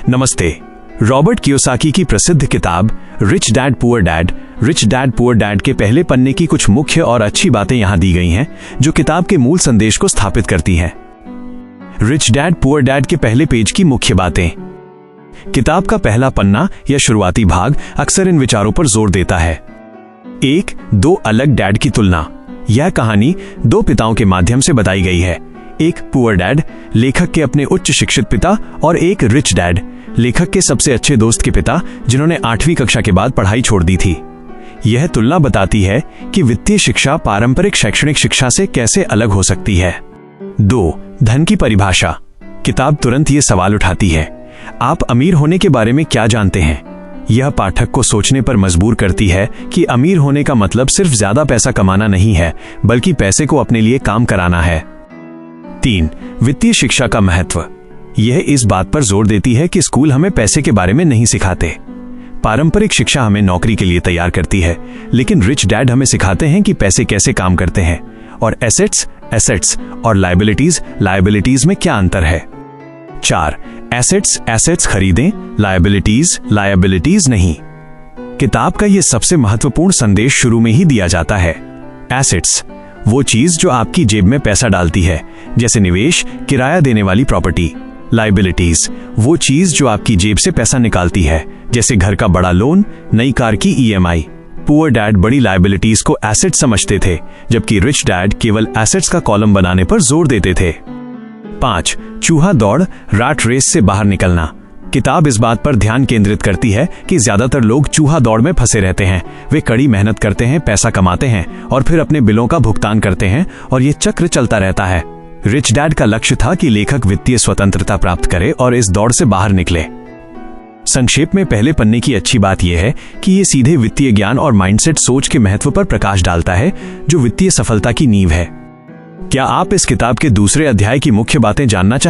नमस्ते। Robert Kiyosaki की प्रसिद्ध किताब रिच डैड पुअर डैड के पहले पन्ने की कुछ मुख्य और अच्छी बातें यहां दी गई हैं, जो किताब के मूल संदेश को स्थापित करती हैं। रिच डैड पुअर डैड के पहले पेज की मुख्य बातें। किताब का पहला पन्ना या शुरुआती भाग अक्सर इन विचारों पर जोर देता है। 1. दो अलग डैड की तुलना। यह कहानी दो पिताओं के माध्यम से बताई गई है। एक पुअर डैड, लेखक के अपने उच्च शिक्षित पिता, और एक रिच डैड, लेखक के सबसे अच्छे दोस्त के पिता, जिन्होंने 8वीं कक्षा के बाद पढ़ाई छोड़ दी थी। यह तुलना बताती है कि वित्तीय शिक्षा पारंपरिक शैक्षणिक शिक्षा से कैसे अलग हो सकती है। 2. धन की परिभाषा। किताब तुरंत ये सवाल उठाती है, आप अमीर होने के बारे में क्या जानते हैं? यह पाठक को सोचने पर मजबूर करती है कि अमीर होने का मतलब सिर्फ ज्यादा पैसा कमाना नहीं है, बल्कि पैसे को अपने लिए काम कराना है। 3. वित्तीय शिक्षा का महत्व। यह इस बात पर जोर देती है कि स्कूल हमें पैसे के बारे में नहीं सिखाते। पारंपरिक शिक्षा हमें नौकरी के लिए तैयार करती है, लेकिन रिच डैड हमें सिखाते हैं कि पैसे कैसे काम करते हैं, और एसेट्स और लायबिलिटीज में क्या अंतर है। 4. एसेट्स खरीदें, लायबिलिटीज नहीं। किताब का यह सबसे महत्वपूर्ण संदेश शुरू में ही दिया जाता है। एसेट्स वो चीज जो आपकी जेब में पैसा डालती है, जैसे निवेश, किराया देने वाली प्रॉपर्टी। लायबिलिटीज वो चीज जो आपकी जेब से पैसा निकालती है, जैसे घर का बड़ा लोन, नई कार की EMI। पुअर डैड बड़ी लायबिलिटीज को एसेट समझते थे, जबकि रिच डैड केवल एसेट्स का कॉलम बनाने पर जोर देते थे। 5. चूहा दौड़, रैट रेस से बाहर निकलना। किताब इस बात पर ध्यान केंद्रित करती है कि ज्यादातर लोग चूहा दौड़ में फंसे रहते हैं। वे कड़ी मेहनत करते हैं, पैसा कमाते हैं और फिर अपने बिलों का भुगतान करते हैं, और ये चक्र चलता रहता है। रिच डैड का लक्ष्य था कि लेखक वित्तीय स्वतंत्रता प्राप्त करे और इस दौड़ से बाहर निकले। संक्षेप में पहले पन्ने की अच्छी बात यह है कि ये सीधे वित्तीय ज्ञान और माइंडसेट सोच के महत्व पर प्रकाश डालता है, जो वित्तीय सफलता की नींव है। क्या आप इस किताब के दूसरे अध्याय की मुख्य बातें जानना चाहें?